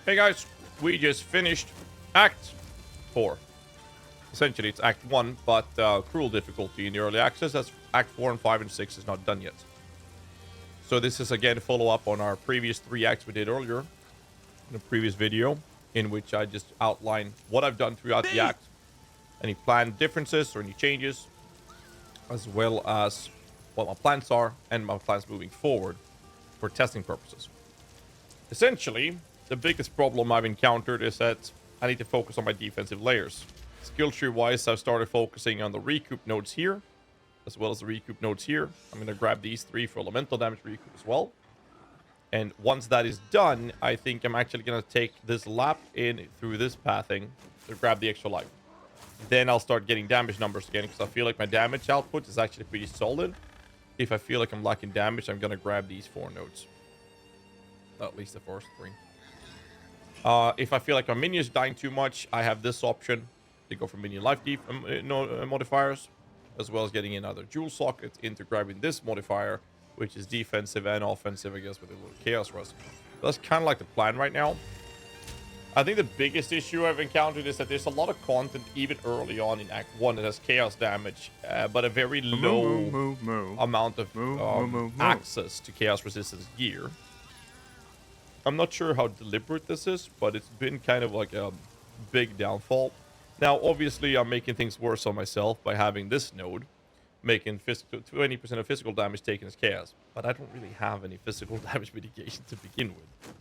Hey guys, we just finished Act 4. Essentially, it's Act 1, but cruel difficulty in the early access, as Act 4 and 5 and 6 is not done yet. So this is again a follow-up on our previous 3 acts we did earlier in a previous video, in which I just outlined what I've done throughout the act, any planned differences or any changes, as well as what my plans are and my plans moving forward for testing purposes. Essentially, the biggest problem I've encountered is that I need to focus on my defensive layers. Skill tree wise, I've started focusing on the recoup nodes here, as well as the recoup nodes here. I'm going to grab these 3 for elemental damage recoup as well. And once that is done, I think I'm actually going to take this lap in through this pathing to grab the extra life. Then I'll start getting damage numbers again, because I feel like my damage output is actually pretty solid. If I feel like I'm lacking damage, I'm going to grab these 4 nodes. At least the first 3. If I feel like my minions dying too much, I have this option to go for minion life modifiers, as well as getting in other jewel sockets into grabbing this modifier, which is defensive and offensive, I guess, with a little chaos rust. That's kind of like the plan right now. I think the biggest issue I've encountered is that there's a lot of content even early on in Act 1 that has chaos damage, but a very low amount of access to chaos resistance gear. I'm not sure how deliberate this is, but it's been kind of like a big downfall. Now, obviously, I'm making things worse on myself by having this node, making 20% of physical damage taken as chaos. But I don't really have any physical damage mitigation to begin with.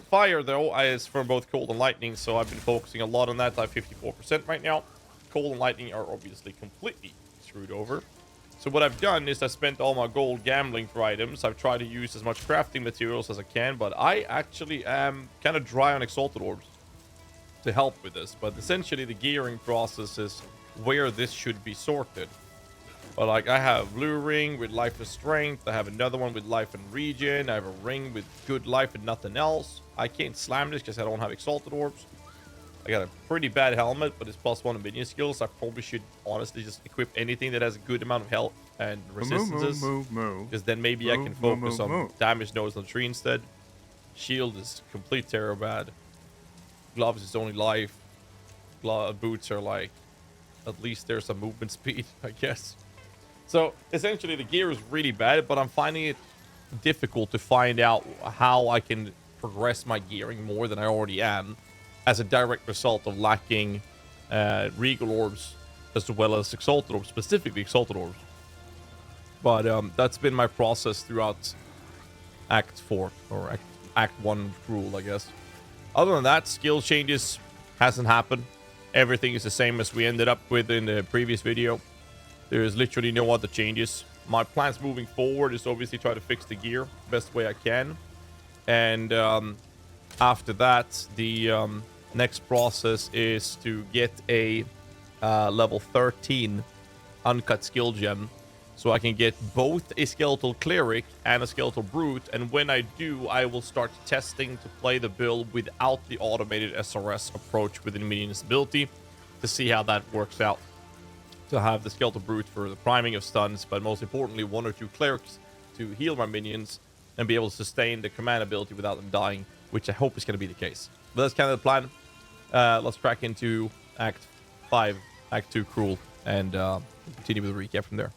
Fire, though, is for both cold and lightning, so I've been focusing a lot on that. I have 54% right now. Cold and lightning are obviously completely screwed over. So what I've done is I spent all my gold gambling for items. I've tried to use as much crafting materials as I can, but I actually am kind of dry on exalted orbs to help with this. But essentially the gearing process is where this should be sorted. But like, I have blue ring with life and strength. I have another one with life and regen. I have a ring with good life and nothing else. I can't slam this because I don't have exalted orbs. I got a pretty bad helmet, but it's +1 in minion skills. I probably should honestly just equip anything that has a good amount of health and resistances. Because then maybe I can focus on damage nodes on the tree instead. Shield is complete terror bad. Gloves is only life. Boots are like, at least there's some movement speed, I guess. So essentially the gear is really bad, but I'm finding it difficult to find out how I can progress my gearing more than I already am, as a direct result of lacking regal orbs as well as exalted orbs, specifically exalted orbs. But that's been my process throughout Act 4, or Act 1 rule, I guess. Other than that, skill changes hasn't happened. Everything is the same as we ended up with in the previous video. There is literally no other changes. My plans moving forward is obviously try to fix the gear best way I can. And after that, the next process is to get a level 13 uncut skill gem, so I can get both a skeletal cleric and a skeletal brute. And when I do, I will start testing to play the build without the automated SRS approach within minion's ability to see how that works out. To have the skeletal brute for the priming of stuns, but most importantly 1 or 2 clerics to heal my minions and be able to sustain the command ability without them dying, which I hope is going to be the case. But that's kind of the plan. Let's crack into Act 5, Act 2 Cruel, and continue with a recap from there.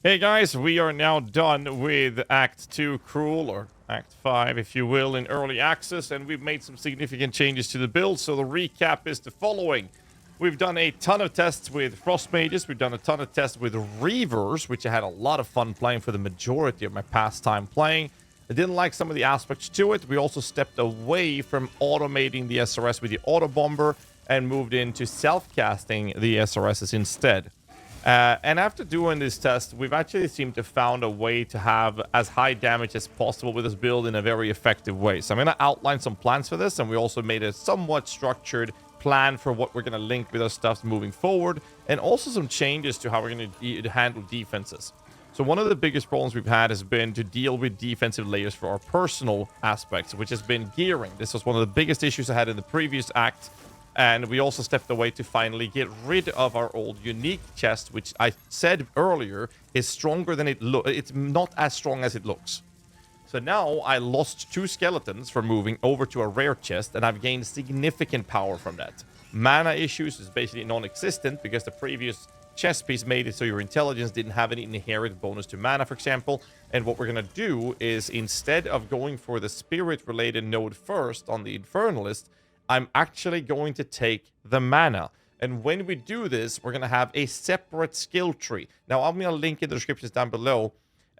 Hey guys, we are now done with Act 2 Cruel, or Act 5, if you will, in early access, and we've made some significant changes to the build, so the recap is the following. We've done a ton of tests with Frost Mages, we've done a ton of tests with Reavers, which I had a lot of fun playing for the majority of my past time playing. I didn't like some of the aspects to it. We also stepped away from automating the SRS with the Auto Bomber and moved into self-casting the SRSs instead. And after doing this test, we've actually seemed to found a way to have as high damage as possible with this build in a very effective way. So I'm going to outline some plans for this, and we also made a somewhat structured plan for what we're going to link with our stuff moving forward, and also some changes to how we're going to handle defenses. So one of the biggest problems we've had has been to deal with defensive layers for our personal aspects, which has been gearing. This was one of the biggest issues I had in the previous act, and we also stepped away to finally get rid of our old unique chest, which I said earlier is stronger than it looks. It's not as strong as it looks. So now I lost 2 skeletons from moving over to a rare chest, and I've gained significant power from that. Mana issues is basically non-existent because the previous chest piece made it so your intelligence didn't have any inherent bonus to mana, for example. And what we're going to do is, instead of going for the spirit-related node first on the Infernalist, I'm actually going to take the mana. And when we do this, we're going to have a separate skill tree. Now, I'm going to link in the descriptions down below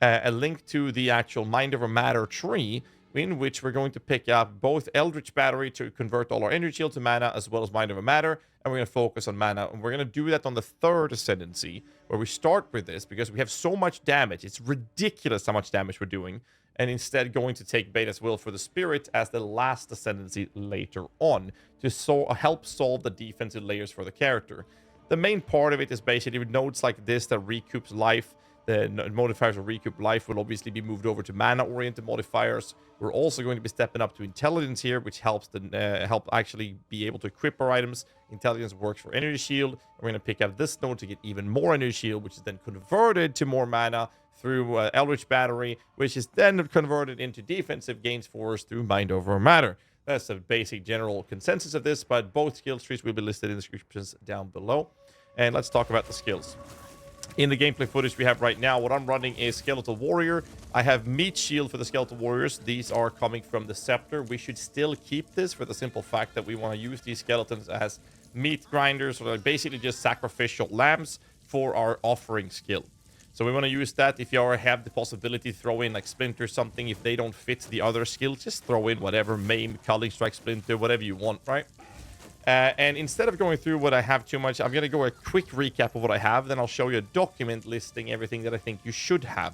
a link to the actual Mind Over Matter tree, in which we're going to pick up both Eldritch Battery to convert all our energy shield to mana, as well as Mind Over Matter, and we're going to focus on mana. And we're going to do that on the 3rd Ascendancy, where we start with this, because we have so much damage. It's ridiculous how much damage we're doing, and instead going to take Beta's Will for the Spirit as the last Ascendancy later on, to help solve the defensive layers for the character. The main part of it is basically with nodes like this that recoups life. The modifiers of recoup life will obviously be moved over to mana-oriented modifiers. We're also going to be stepping up to intelligence here, which helps help actually be able to equip our items. Intelligence works for energy shield. We're going to pick up this node to get even more energy shield, which is then converted to more mana through Eldritch Battery, which is then converted into defensive gains for us through Mind Over Matter. That's the basic general consensus of this, but both skill trees will be listed in the descriptions down below. And let's talk about the skills. In the gameplay footage we have right now, what I'm running is Skeletal Warrior. I have Meat Shield for the Skeletal Warriors. These are coming from the Scepter. We should still keep this for the simple fact that we want to use these skeletons as meat grinders, or basically just sacrificial lambs for our offering skill. So we want to use that. If you already have the possibility, throw in like Splinter something. If they don't fit the other skills, just throw in whatever, Maim, Culling Strike, Splinter, whatever you want, right? And instead of going through what I have too much, I'm going to go a quick recap of what I have. Then I'll show you a document listing everything that I think you should have.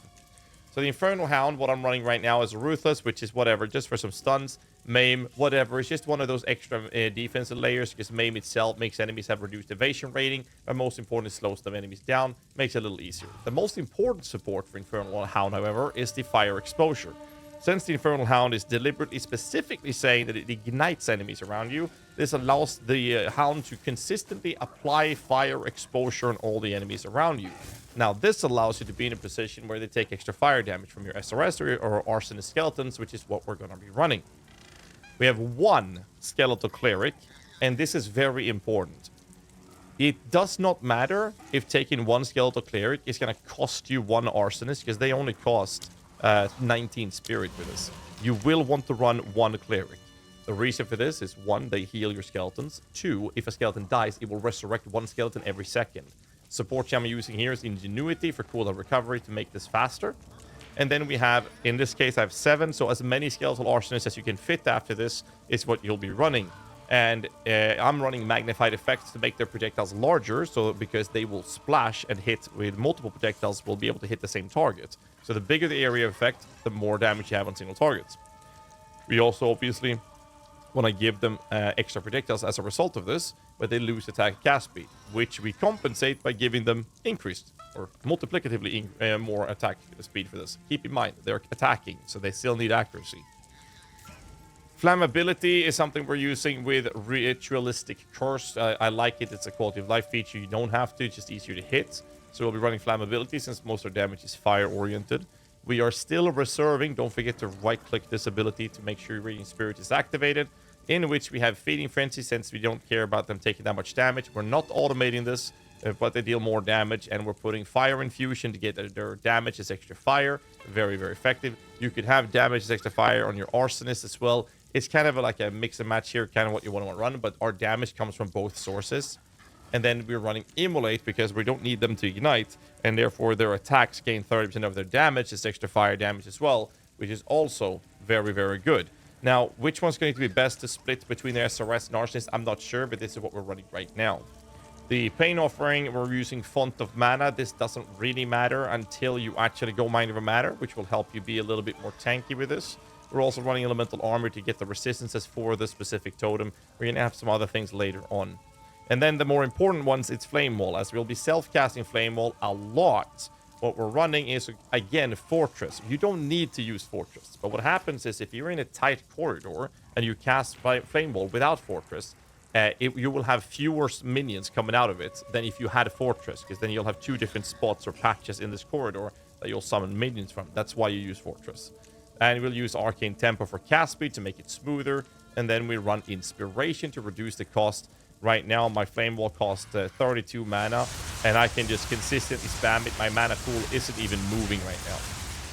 So the Infernal Hound, what I'm running right now is Ruthless, which is whatever, just for some stuns. Maim, whatever. It's just one of those extra defensive layers, because Maim itself makes enemies have reduced evasion rating. But most importantly, slows them enemies down, makes it a little easier. The most important support for Infernal Hound, however, is the Fire Exposure. Since the Infernal Hound is deliberately specifically saying that it ignites enemies around you, this allows the Hound to consistently apply fire exposure on all the enemies around you. Now, this allows you to be in a position where they take extra fire damage from your SRS or Arsonist Skeletons, which is what we're going to be running. We have 1 Skeletal Cleric, and this is very important. It does not matter if taking 1 Skeletal Cleric is going to cost you 1 Arsonist, because they only cost 19 spirit for this. You will want to run 1 Cleric. The reason for this is 1, they heal your skeletons. 2, if a skeleton dies, it will resurrect 1 skeleton every second. Support gem I'm using here is Ingenuity for cooldown recovery to make this faster. And then we have, in this case, I have 7, so as many skeletal arsonists as you can fit after this is what you'll be running. And I'm running magnified effects to make their projectiles larger, so because they will splash and hit with multiple projectiles, will be able to hit the same target. So the bigger the area of effect, the more damage you have on single targets. We also obviously want to give them extra projectiles as a result of this, but they lose attack and cast speed, which we compensate by giving them increased or multiplicatively more attack speed for this. Keep in mind, they're attacking, so they still need accuracy. Flammability is something we're using with Ritualistic Curse. I like it. It's a quality of life feature. You don't have to. It's just easier to hit. So we'll be running Flammability since most of our damage is fire-oriented. We are still reserving. Don't forget to right-click this ability to make sure your Radiant Spirit is activated, in which we have Feeding Frenzy since we don't care about them taking that much damage. We're not automating this, but they deal more damage, and we're putting Fire Infusion to get their damage as extra fire. Very, very effective. You could have damage as extra fire on your Arsonist as well. It's kind of like a mix and match here, kind of what you want to run, but our damage comes from both sources. And then we're running Immolate because we don't need them to ignite, and therefore their attacks gain 30% of their damage as extra fire damage as well, which is also very, very good. Now, which one's going to be best to split between the SRS and Arsonist, I'm not sure, but this is what we're running right now. The Pain Offering, we're using Font of Mana. This doesn't really matter until you actually go Mind Over Matter, which will help you be a little bit more tanky with this. We're also running Elemental Armor to get the resistances for the specific totem. We're going to have some other things later on. And then the more important ones, it's Flame Wall, as we'll be self-casting Flame Wall a lot. What we're running is, again, Fortress. You don't need to use Fortress. But what happens is if you're in a tight corridor and you cast Flame Wall without Fortress, you will have fewer minions coming out of it than if you had a Fortress, because then you'll have 2 different spots or patches in this corridor that you'll summon minions from. That's why you use Fortress. And we'll use Arcane Tempo for cast speed to make it smoother. And then we run Inspiration to reduce the cost. Right now, my Flame Wall costs 32 mana, and I can just consistently spam it. My mana pool isn't even moving right now.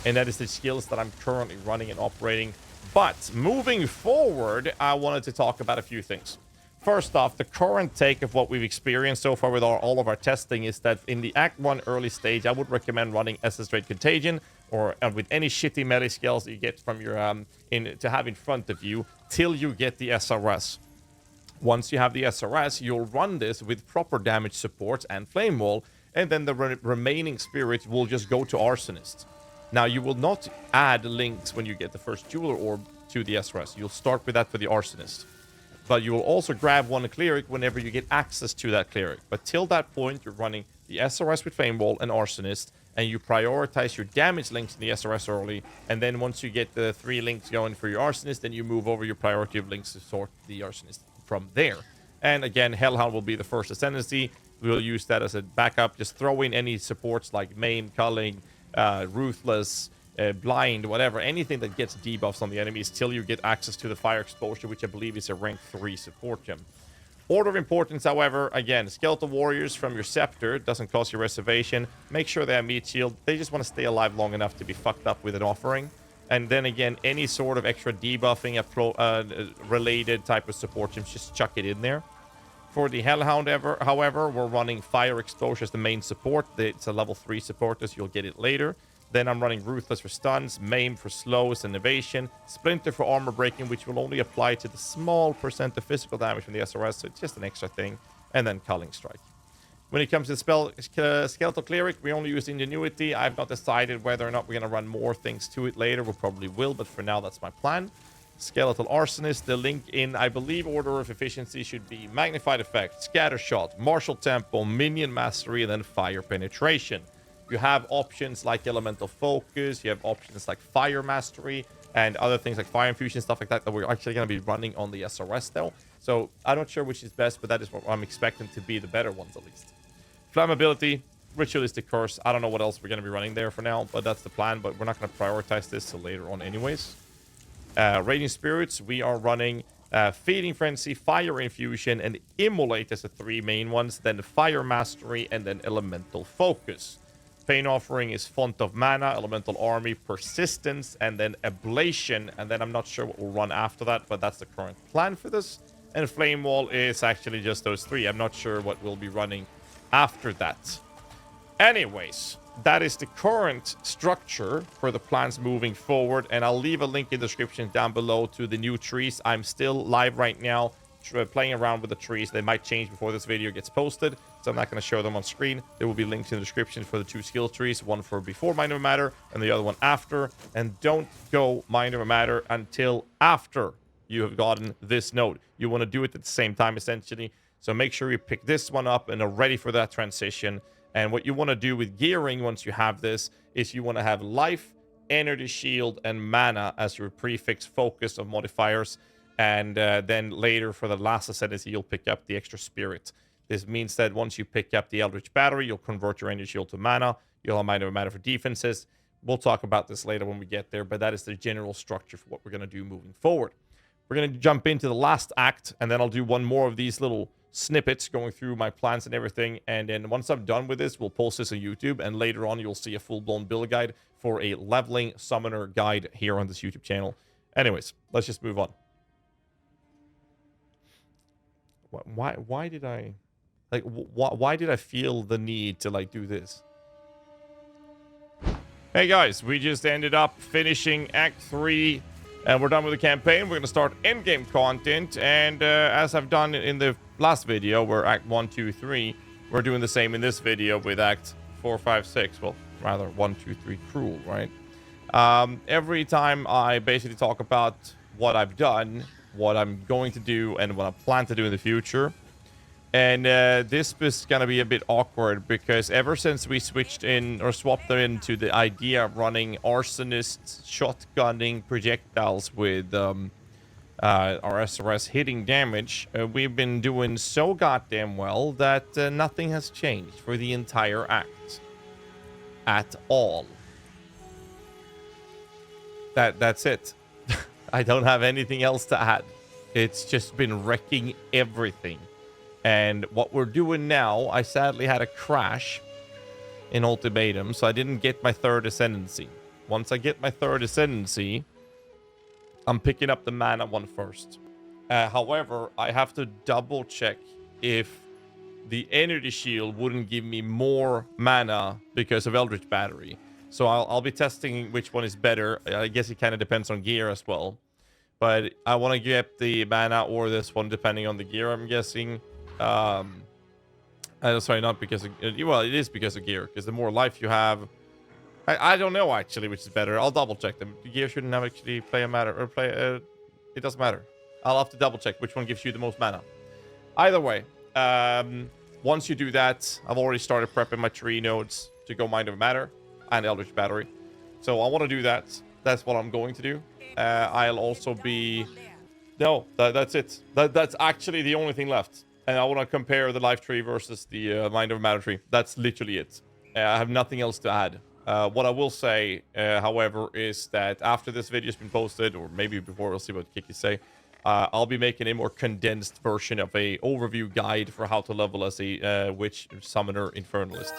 And that is the skills that I'm currently running and operating. But moving forward, I wanted to talk about a few things. First off, the current take of what we've experienced so far with all of our testing is that in the Act 1 early stage, I would recommend running SS Rate Contagion or with any shitty melee skills that you get from your to have in front of you till you get the SRS. Once you have the SRS, you'll run this with proper damage support and Flame Wall, and then the remaining spirits will just go to Arsonist. Now, you will not add links when you get the first Jeweler Orb to the SRS. You'll start with that for the Arsonist. But you will also grab one Cleric whenever you get access to that Cleric. But till that point, you're running the SRS with Flame Wall and Arsonist, and you prioritize your damage links in the SRS early, and then once you get the 3 links going for your Arsonist, then you move over your priority of links to sort the Arsonist from there. And again, Hellhound will be the first ascendancy. We'll use that as a backup. Just throw in any supports like Maim, Culling, Ruthless, Blind, whatever, anything that gets debuffs on the enemies till you get access to the Fire Exposure, which I believe is a rank 3 support gem. Order of importance, however, again, Skeletal Warriors from your Scepter doesn't cost you reservation. Make sure they have meat shield. They just want to stay alive long enough to be fucked up with an offering. And then again, any sort of extra debuffing related type of support gems, just chuck it in there. For the Hellhound, however, we're running Fire Exposure as the main support. It's a level 3 support, so you'll get it later. Then I'm running Ruthless for stuns, Maim for slows and evasion, Splinter for armor breaking, which will only apply to the small percent of physical damage from the SRS, so it's just an extra thing, and then Culling Strike. When it comes to the Skeletal Cleric, we only use Ingenuity. I've not decided whether or not we're going to run more things to it later. We probably will, but for now, that's my plan. Skeletal Arsonist, the link in, I believe, order of efficiency should be Magnified Effect, Scatter Shot, Martial Tempo, Minion Mastery, and then Fire Penetration. You have options like Elemental Focus, you have options like Fire Mastery, and other things like Fire Infusion, stuff like that, that we're actually going to be running on the SRS though. So I'm not sure which is best, but that is what I'm expecting to be the better ones at least. Flammability, Ritualistic Curse, I don't know what else we're going to be running there for now, but that's the plan, but we're not going to prioritize this till later on anyways. Raging Spirits, we are running Feeding Frenzy, Fire Infusion, and Immolate as the 3 main ones, then Fire Mastery, and then Elemental Focus. Pain Offering is Font of Mana, Elemental Army, Persistence, and then Ablation. And then I'm not sure what we'll run after that, but that's the current plan for this. And Flame Wall is actually just those 3. I'm not sure what we'll be running after that. Anyways, that is the current structure for the plans moving forward. And I'll leave a link in the description down below to the new trees. I'm still live right now, playing around with the trees. They might change before this video gets posted, so I'm not going to show them on screen. There will be links in the description for the 2 skill trees, one for before Mind Over Matter and the other one after. And don't go Mind Over Matter until after you have gotten this node. You want to do it at the same time essentially, so make sure you pick this one up and are ready for that transition. And what you want to do with gearing once you have this is you want to have life, energy shield, and mana as your prefix focus of modifiers. And then later for the last ascendancy, you'll pick up the extra spirit. This means that once you pick up the Eldritch Battery, you'll convert your energy shield to mana. You'll have Mind Over Matter for defenses. We'll talk about this later when we get there, but that is the general structure for what we're going to do moving forward. We're going to jump into the last act, and then I'll do one more of these little snippets going through my plans and everything. And then once I'm done with this, we'll post this on YouTube, and later on you'll see a full-blown build guide for a leveling summoner guide here on this YouTube channel. Anyways, let's just move on. Why did I like why did I feel the need to like do this? Hey guys, we just ended up finishing Act 3 and we're done with the campaign. We're gonna start endgame content, and as I've done in the last video where Act 1, 2, 3, we're doing the same in this video with Act 4, 5, 6. Well, rather 1, 2, 3 cruel, right? Every time I basically talk about what I've done, what I'm going to do, and what I plan to do in the future. And this is going to be a bit awkward because ever since we switched in or swapped into the idea of running arsonists shotgunning projectiles with our SRS hitting damage, we've been doing so goddamn well that nothing has changed for the entire act. At all. that's it. I don't have anything else to add. It's just been wrecking everything. And what we're doing now, I sadly had a crash in Ultimatum, so I didn't get my third Ascendancy. Once I get my third Ascendancy, I'm picking up the mana one first. However, I have to double check if the Energy Shield wouldn't give me more mana because of Eldritch Battery. So I'll be testing which one is better. I guess it kind of depends on gear as well. But I want to get the mana or this one depending on the gear, I'm guessing. Sorry, not because of... Well, it is because of gear. Because the more life you have... I don't know, actually, which is better. I'll double check them. The gear shouldn't have actually play a matter. Or play... it doesn't matter. I'll have to double check which one gives you the most mana. Either way, once you do that, I've already started prepping my tree nodes to go Mind of Matter and Eldritch Battery. So I want to do that. That's what I'm going to do. I'll also be... No, that's it. That's actually the only thing left. And I want to compare the life tree versus the Mind of Matter tree. That's literally it. I have nothing else to add. What I will say, however, is that after this video's been posted, or maybe before, we'll see what Kiki say, I'll be making a more condensed version of a overview guide for how to level as a witch summoner infernalist.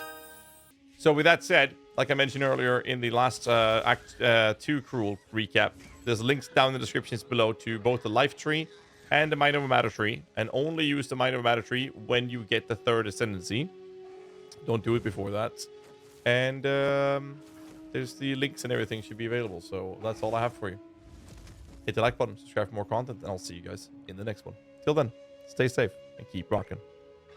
So with that said, like I mentioned earlier in the last Act 2 Cruel recap, there's links down in the descriptions below to both the life tree and the Mind of Matter tree, and only use the Mind of Matter tree when you get the third Ascendancy. Don't do it before that. And there's the links and everything should be available, so that's all I have for you. Hit the like button, subscribe for more content, and I'll see you guys in the next one. Till then, stay safe and keep rocking.